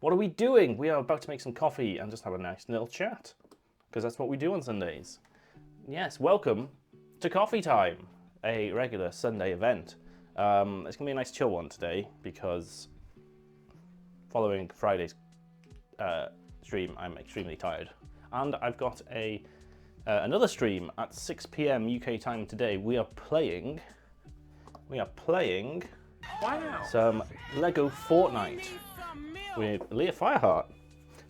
What are we doing? We are about to make some coffee and just have a nice little chat, because that's what we do on Sundays. Yes, welcome to Coffee Time, a regular Sunday event. It's going to be a nice chill one today, because following Friday's stream, I'm extremely tired. And I've got another stream at 6 p.m. UK time today. We are playing some Lego Fortnite with Leah Fireheart.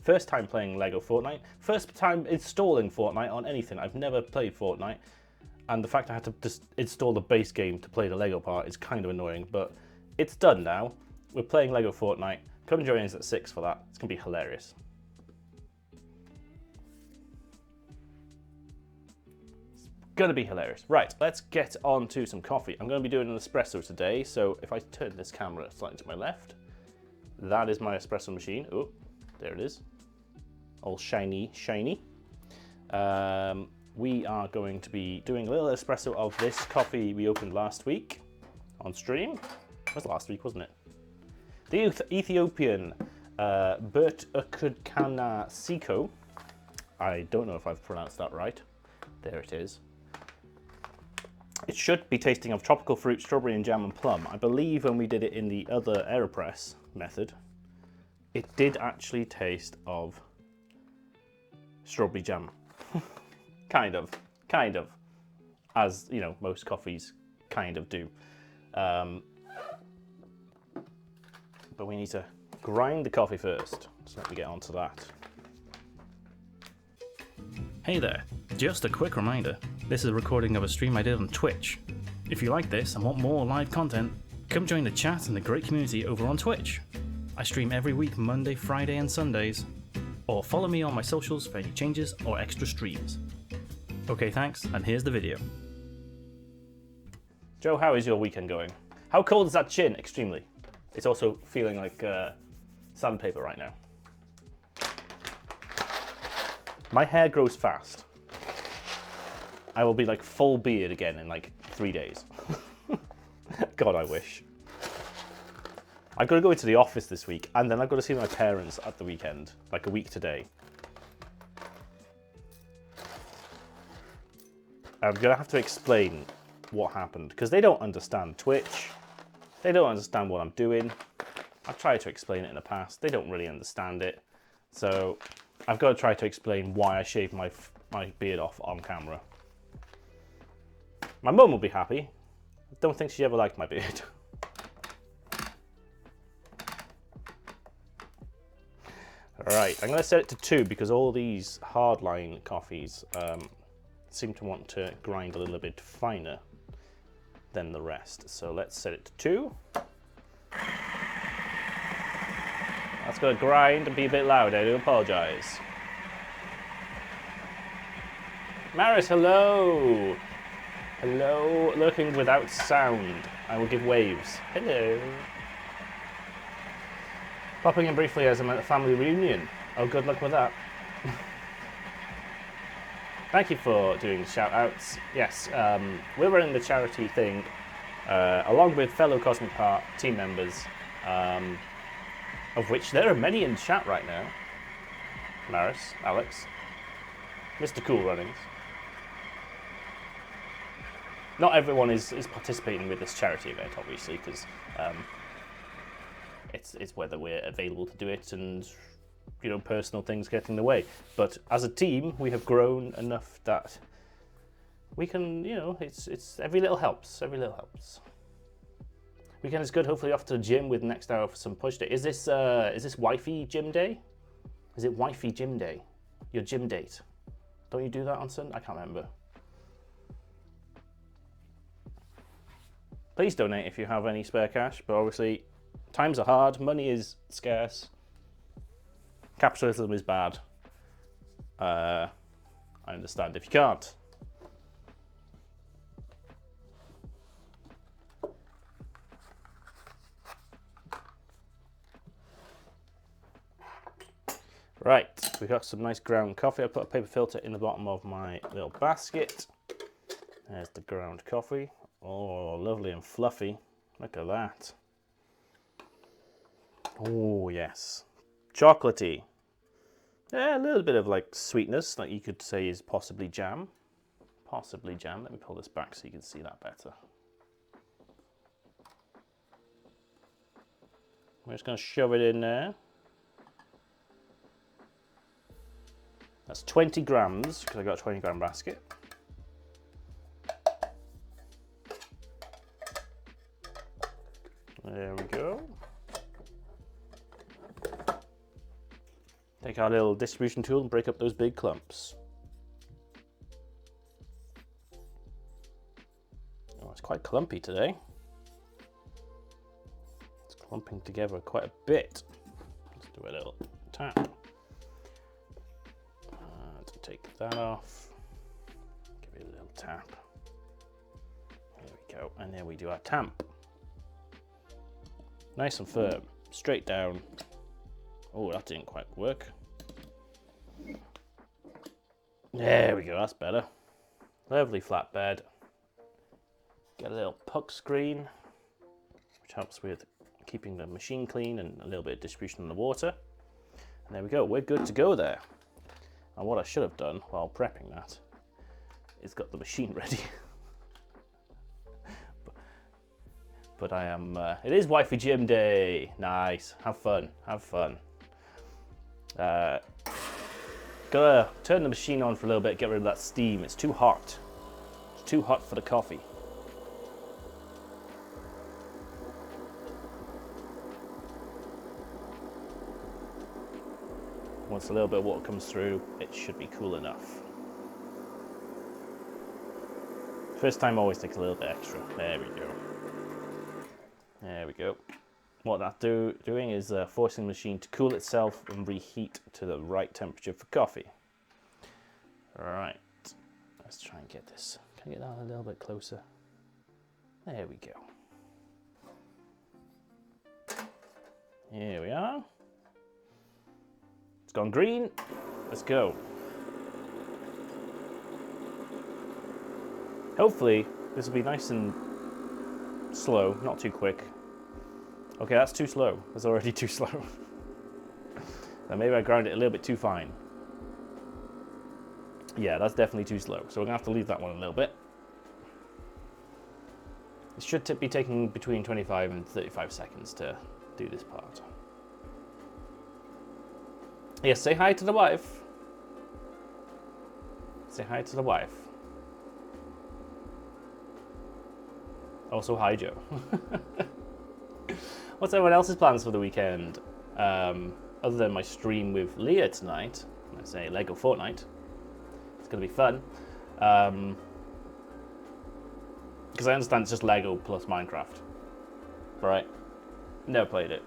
First time playing Lego Fortnite. First time installing Fortnite on anything. I've never played Fortnite. And the fact I had to just install the base game to play the Lego part is kind of annoying, but it's done now. We're playing Lego Fortnite. Come and join us at 6 for that. It's going to be hilarious. It's going to be hilarious. Right, let's get on to some coffee. I'm going to be doing an espresso today, so if I turn this camera slightly to my left, that is my espresso machine. Oh, there it is. All shiny, shiny. We are going to be doing a little espresso of this coffee we opened last week on stream. It was last week, wasn't it? The Ethiopian Bertukana Siko. I don't know if I've pronounced that right. There it is. It should be tasting of tropical fruit, strawberry and jam and plum. I believe when we did it in the other AeroPress method, it did actually taste of strawberry jam. kind of, as you know, most coffees kind of do. But we need to grind the coffee first, so let me get onto that. Hey there, just a quick reminder, this is a recording of a stream I did on Twitch. If you like this and want more live content, come join the chat and the great community over on Twitch. I stream every week Monday, Friday and Sundays, or follow me on my socials for any changes or extra streams. Okay, thanks, and here's the video. Joe, how is your weekend going? How cold is that chin? Extremely. It's also feeling like sandpaper right now. My hair grows fast. I will be like full beard again in like 3 days. God, I wish. I've got to go into the office this week, and then I've got to see my parents at the weekend, like a week today. I'm going to have to explain what happened, because they don't understand Twitch. They don't understand what I'm doing. I've tried to explain it in the past. They don't really understand it. So I've got to try to explain why I shaved my beard off on camera. My mum will be happy. I don't think she ever liked my beard. Alright, I'm going to set it to 2 because all these hardline coffees seem to want to grind a little bit finer than the rest. So let's set it to 2. That's going to grind and be a bit loud, I do apologise. Maris, hello! Hello, lurking without sound. I will give waves. Hello. Popping in briefly as I'm at a family reunion. Oh, good luck with that. Thank you for doing shout outs. Yes, we're running the charity thing along with fellow Cosmic Heart team members, of which there are many in chat right now. Maris, Alex, Mr. Cool Runnings. Not everyone is participating with this charity event, obviously, because it's whether we're available to do it and, you know, personal things get in the way. But as a team, we have grown enough that we can, you know, it's every little helps. Every little helps. Weekend is good. Hopefully off to the gym with next hour for some push day. Is this wifey gym day? Is it wifey gym day? Your gym date? Don't you do that on Sunday? I can't remember. Please donate if you have any spare cash, but obviously times are hard, money is scarce, capitalism is bad. I understand if you can't. Right, we got some nice ground coffee. I put a paper filter in the bottom of my little basket. There's the ground coffee. Oh, lovely and fluffy. Look at that. Oh, yes. chocolatey. Yeah, a little bit of like sweetness that you could say is possibly jam. Possibly jam. Let me pull this back so you can see that better. We're just going to shove it in there. That's 20 grams, because I got a 20-gram basket. There we go. Take our little distribution tool and break up those big clumps. Oh, it's quite clumpy today. It's clumping together quite a bit. Let's do a little tap. To take that off. Give it a little tap. There we go. And there we do our tamp. Nice and firm. Straight down. Oh, that didn't quite work. There we go, that's better. Lovely flatbed. Get a little puck screen, which helps with keeping the machine clean and a little bit of distribution in the water. And there we go, we're good to go there. And what I should have done while prepping that is got the machine ready. But I am, it is Wifey Gym Day. Nice, have fun, have fun. Gotta turn the machine on for a little bit, get rid of that steam. It's too hot. It's too hot for the coffee. Once a little bit of water comes through, it should be cool enough. First time always takes a little bit extra. There we go. There we go. What that's doing is forcing the machine to cool itself and reheat to the right temperature for coffee. All right, let's try and get this. Can I get that a little bit closer? There we go. Here we are. It's gone green. Let's go. Hopefully, this will be nice and slow, not too quick. Okay, that's too slow. That's already too slow. Then maybe I ground it a little bit too fine. Yeah, that's definitely too slow. So we're gonna have to leave that one a little bit. It should be taking between 25 and 35 seconds to do this part. Yes, say hi to the wife. Say hi to the wife. Also, hi, Joe. What's everyone else's plans for the weekend? Other than my stream with Leah tonight, I say Lego Fortnite. It's going to be fun. Because I understand it's just Lego plus Minecraft. Right? Never played it.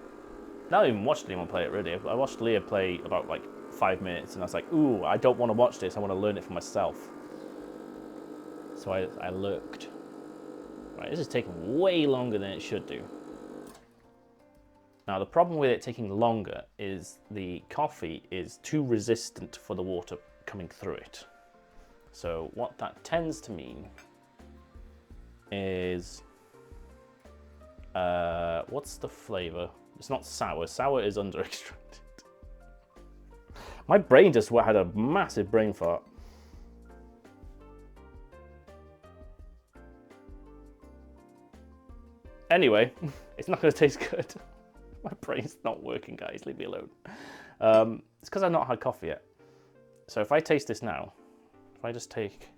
Not even watched anyone play it, really. I watched Leah play about like 5 minutes and I was like, ooh, I don't want to watch this. I want to learn it for myself. So I looked. Right, this is taking way longer than it should do. Now, the problem with it taking longer is the coffee is too resistant for the water coming through it. So what that tends to mean is, what's the flavor? It's not sour. Sour is under extracted. My brain just had a massive brain fart. Anyway, it's not going to taste good. My brain's not working, guys. Leave me alone. It's because I've not had coffee yet. So if I taste this now, if I just take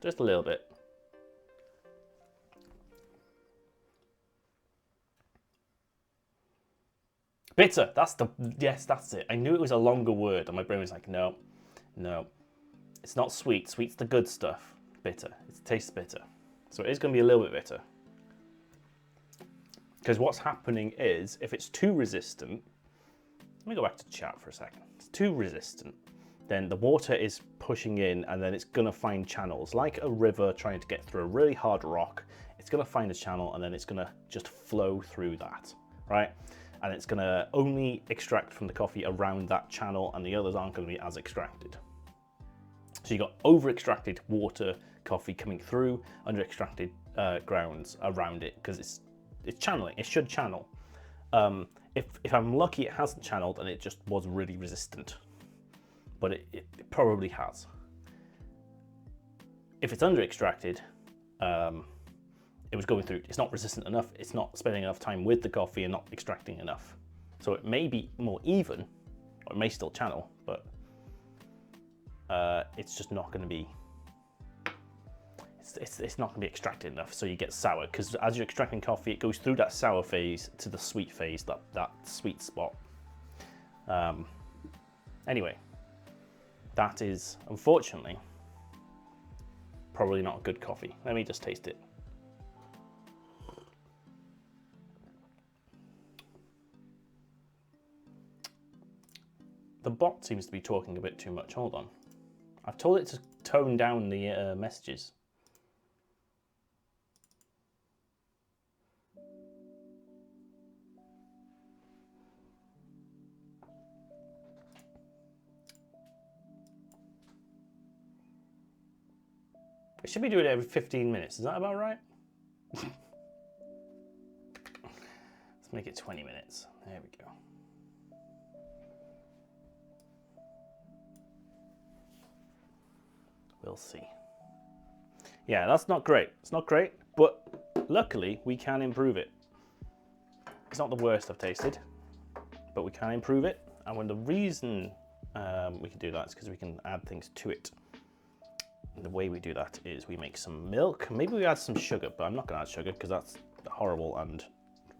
just a little bit. Bitter. Yes, that's it. I knew it was a longer word, and my brain was like, no, no. It's not sweet. Sweet's the good stuff. Bitter. It tastes bitter. So it is going to be a little bit bitter. Because what's happening is, if it's too resistant, let me go back to the chat for a second. It's too resistant, then the water is pushing in and then it's gonna find channels. Like a river trying to get through a really hard rock, it's gonna find a channel and then it's gonna just flow through that, right? And it's gonna only extract from the coffee around that channel and the others aren't gonna be as extracted. So you got over-extracted water coffee coming through, under-extracted grounds around it because it's channeling. It should channel. If I'm lucky, it hasn't channeled and it just was really resistant, but it probably has. If it's under extracted, it was going through, it's not resistant enough, it's not spending enough time with the coffee and not extracting enough. So it may be more even, or it may still channel, but it's just not going to be, it's not going to be extracted enough, so you get sour, because as you're extracting coffee, it goes through that sour phase to the sweet phase, that sweet spot. Anyway, that is, unfortunately, probably not a good coffee. Let me just taste it. The bot seems to be talking a bit too much. Hold on. I've told it to tone down the messages. It should be doing it every 15 minutes. Is that about right? Let's make it 20 minutes. There we go. We'll see. Yeah, that's not great. It's not great, but luckily we can improve it. It's not the worst I've tasted, but we can improve it. And when the reason we can do that is because we can add things to it. And the way we do that is we make some milk. Maybe we add some sugar, but I'm not going to add sugar because that's horrible and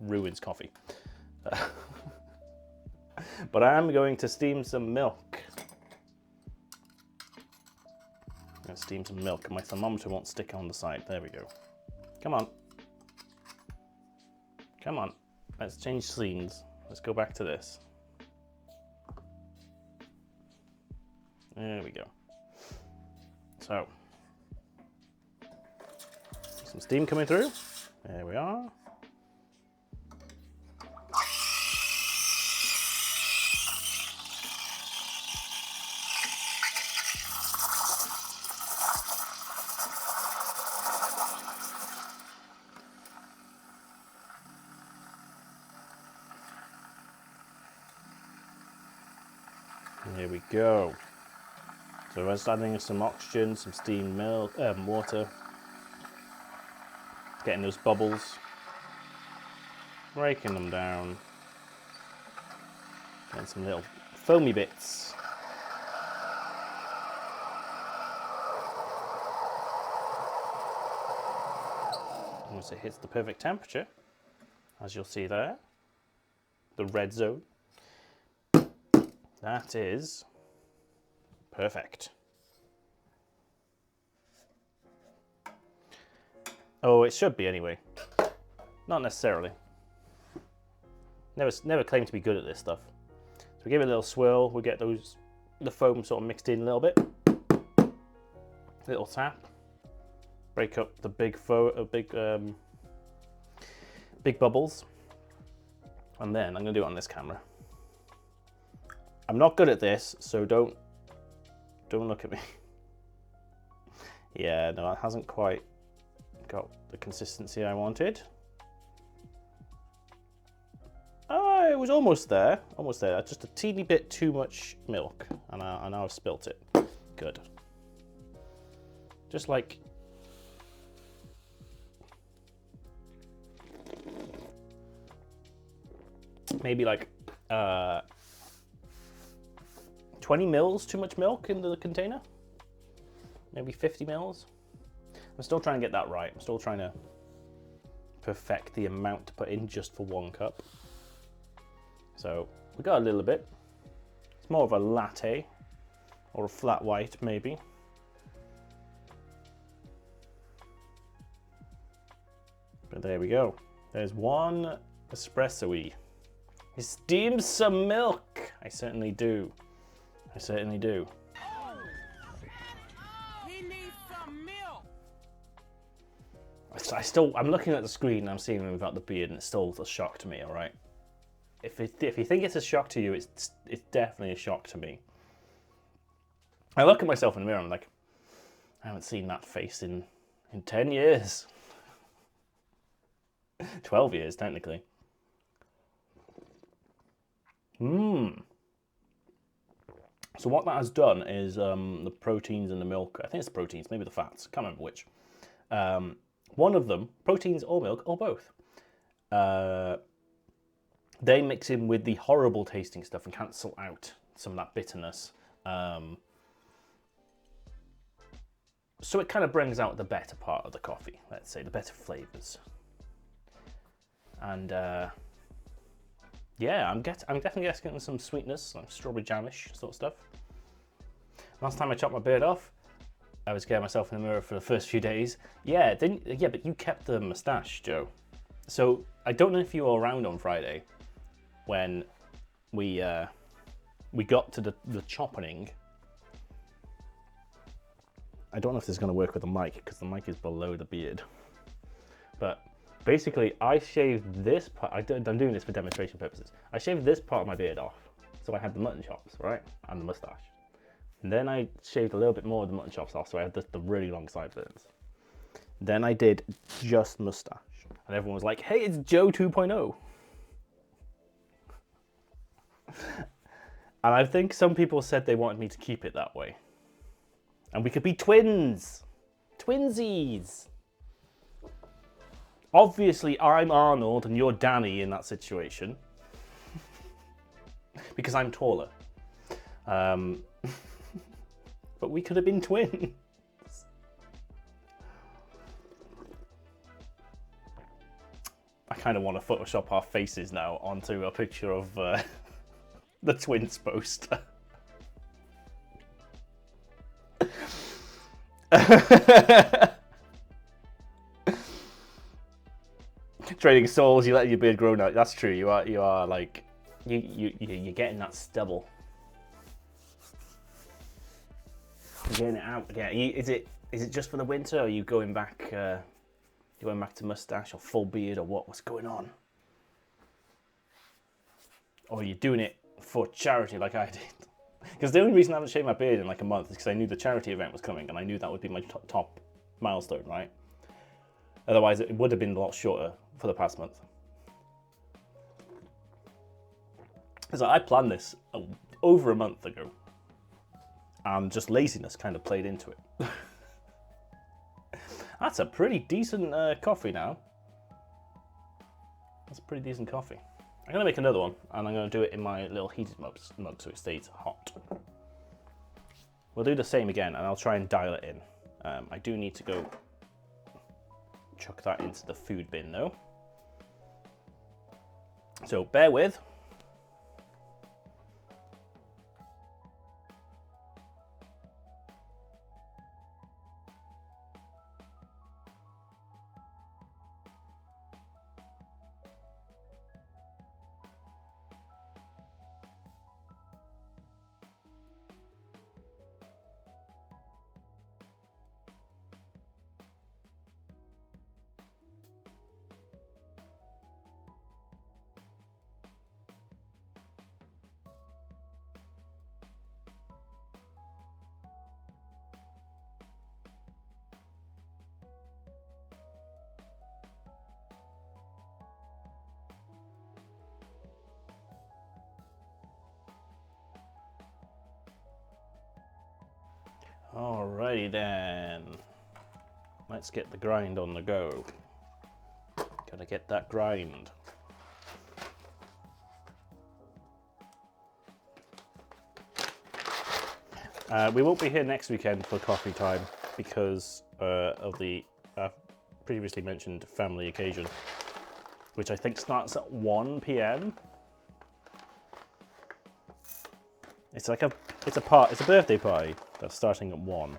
ruins coffee. But I am going to steam some milk. I'm going to steam some milk. My thermometer won't stick on the side. There we go. Come on. Come on. Let's change scenes. Let's go back to this. There we go. So, some steam coming through. There we are. Here we go. So we're adding some oxygen, some steamed milk, water, getting those bubbles, breaking them down, getting some little foamy bits. Once it hits the perfect temperature, as you'll see there, the red zone, that is perfect. Oh, it should be anyway. Not necessarily. Never claimed to be good at this stuff. So we give it a little swirl. We get the foam sort of mixed in a little bit. Little tap. Break up the big bubbles. And then I'm gonna do it on this camera. I'm not good at this, so don't look at me. Yeah, no, it hasn't quite got the consistency I wanted. Oh, it was almost there, Just a teeny bit too much milk, and now I've spilt it. Good. Just like maybe like 20 mils too much milk in the container. Maybe 50 mils. I'm still trying to get that right. I'm still trying to perfect the amount to put in just for 1 cup. So we got a little bit. It's more of a latte or a flat white maybe. But there we go. There's one espresso-y. He steams some milk. I certainly do. I certainly do. He needs some milk. I'm looking at the screen and I'm seeing him without the beard, and it's still a shock to me. All right. If you think it's a shock to you, it's definitely a shock to me. I look at myself in the mirror. I'm like, I haven't seen that face in 10 years. 12 years technically. Mmm. So what that has done is the proteins in the milk, I think it's the proteins, maybe the fats, can't remember which. One of them, proteins or milk, or both, they mix in with the horrible tasting stuff and cancel out some of that bitterness. So it kind of brings out the better part of the coffee, let's say, the better flavours. And yeah, I'm definitely getting some sweetness, like strawberry jamish sort of stuff. Last time I chopped my beard off, I was scaring myself in the mirror for the first few days. Yeah, but you kept the moustache, Joe. So I don't know if you were around on Friday when we got to the chopping. I don't know if this is going to work with the mic because the mic is below the beard. But basically, I shaved this part. I'm doing this for demonstration purposes. I shaved this part of my beard off, so I had the mutton chops, right, and the moustache. And then I shaved a little bit more of the mutton chops off, so I had the really long sideburns. Then I did just moustache, and everyone was like, "Hey, it's Joe 2.0." And I think some people said they wanted me to keep it that way. And we could be twins. Twinsies. Obviously, I'm Arnold and you're Danny in that situation. Because I'm taller. But we could have been twins. I kind of want to Photoshop our faces now onto a picture of the twins poster. Trading souls, you let your beard grow now. That's true. You are like you're getting that stubble. You're getting it out again. Is it just for the winter, or are you going back? You going back to mustache or full beard, or what? What's going on? Or are you doing it for charity like I did? Because the only reason I haven't shaved my beard in like a month is because I knew the charity event was coming, and I knew that would be my top milestone, right? Otherwise, it would have been a lot shorter for the past month. So I planned this over a month ago, and just laziness kind of played into it. That's a pretty decent coffee now. That's a pretty decent coffee. I'm going to make another one, and I'm going to do it in my little heated mug so it stays hot. We'll do the same again, and I'll try and dial it in. I do need to go chuck that into the food bin, though. So bear with. Alrighty then, let's get the grind on the go. Gotta get that grind. We won't be here next weekend for coffee time because of the previously mentioned family occasion, which I think starts at 1 p.m. It's a birthday party that's starting at 1.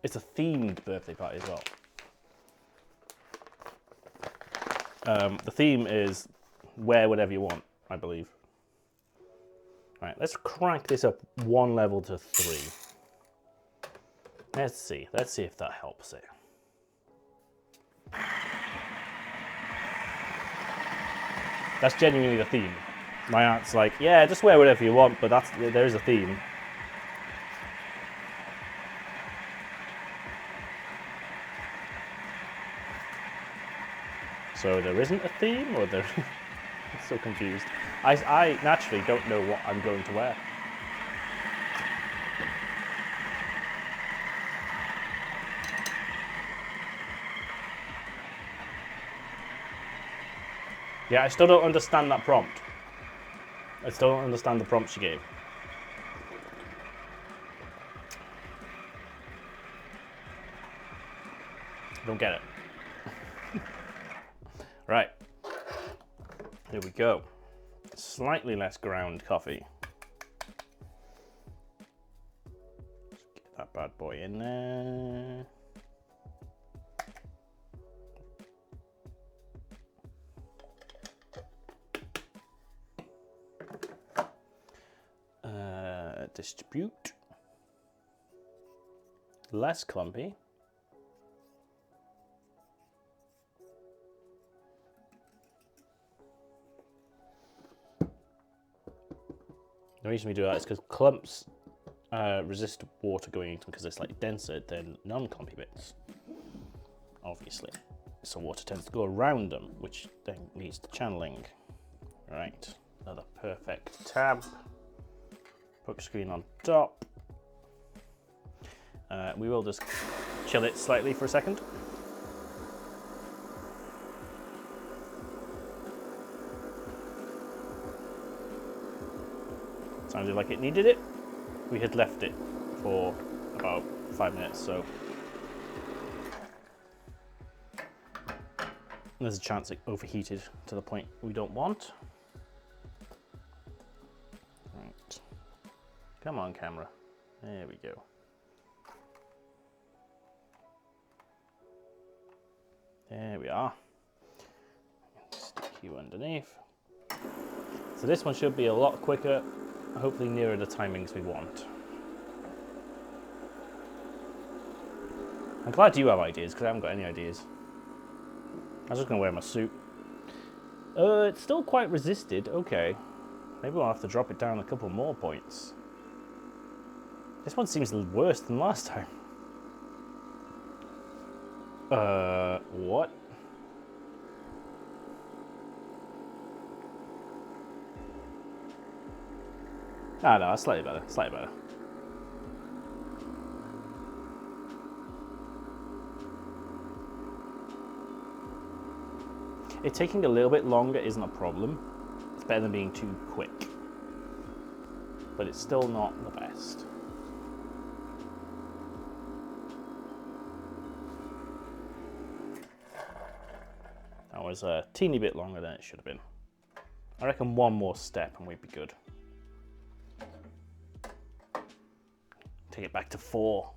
It's a themed birthday party as well. The theme is wear whatever you want, I believe. All right, let's crank this up one level to 3. Let's see if that helps it. That's genuinely the theme. My aunt's like, yeah, just wear whatever you want, but there is a theme. So there isn't a theme, or there? I'm so confused. I naturally don't know what I'm going to wear. Yeah, I still don't understand that prompt. I still don't understand the prompt she gave. I don't get it. Right. Here we go. Slightly less ground coffee. Get that bad boy in there. Distribute. Less clumpy. The reason we do that is because clumps resist water going into them because they're slightly denser than non-clumpy bits, obviously. So water tends to go around them, which then leads to channeling. Right, another perfect tab. Book screen on top. We will just chill it slightly for a second. Sounded like it needed it. We had left it for about 5 minutes, so there's a chance it overheated to the point we don't want. Right. Come on, camera. There we go. There we are. Stick you underneath. So this one should be a lot quicker, hopefully nearer the timings we want. I'm glad you have ideas, because I haven't got any ideas. I was just going to wear my suit. It's still quite resisted. Okay. Maybe we'll have to drop it down a couple more points. This one seems worse than last time. What? Ah, no, slightly better, slightly better. It taking a little bit longer isn't a problem. It's better than being too quick. But it's still not the best. That was a teeny bit longer than it should have been. I reckon one more step and we'd be good. Take it back to 4.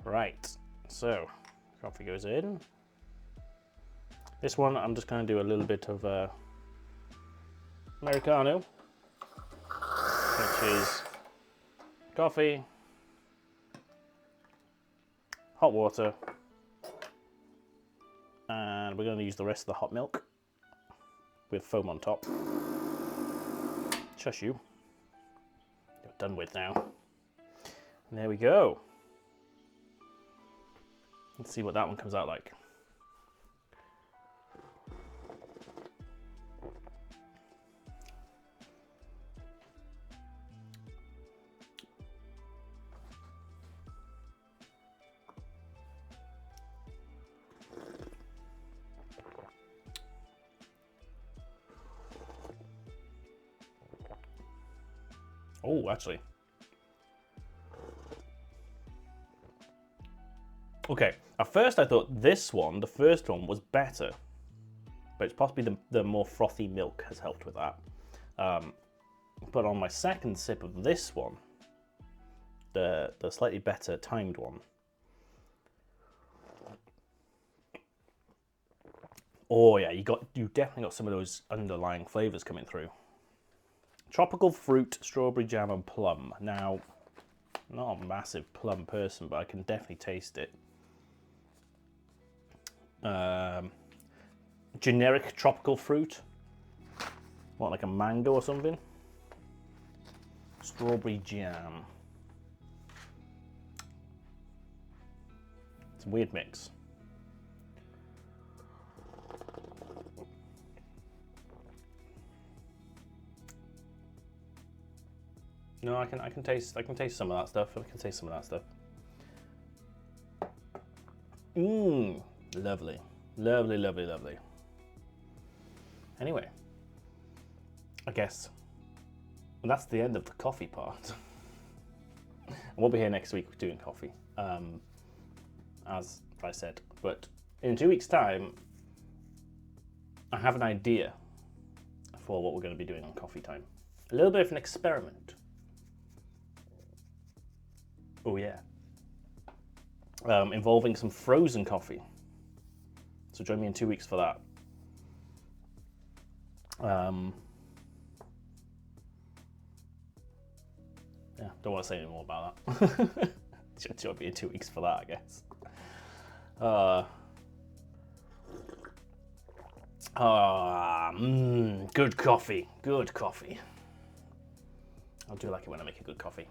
Right, so coffee goes in. This one I'm just going to do a little bit of Americano, which is coffee, hot water, and we're going to use the rest of the hot milk with foam on top. Shush you. You're done with now. And there we go. Let's see what that one comes out like. Oh, actually. Okay, at first I thought this one, the first one, was better. But it's possibly the more frothy milk has helped with that. But on my second sip of this one, the slightly better timed one. Oh yeah, you definitely got some of those underlying flavors coming through. Tropical fruit, strawberry jam, and plum. Now, not a massive plum person, but I can definitely taste it. Generic tropical fruit. What, like a mango or something? Strawberry jam. It's a weird mix. No, I can taste some of that stuff. I can taste some of that stuff. Mmm, lovely, lovely, lovely, lovely. Anyway, I guess that's the end of the coffee part. We'll be here next week doing coffee, as I said. But in 2 weeks' time, I have an idea for what we're going to be doing on Coffee Time. A little bit of an experiment. Oh yeah. Involving some frozen coffee. So join me in 2 weeks for that. Yeah, don't want to say any more about that. Join me in 2 weeks for that, I guess. Good coffee. Good coffee. I do like it when I make a good coffee.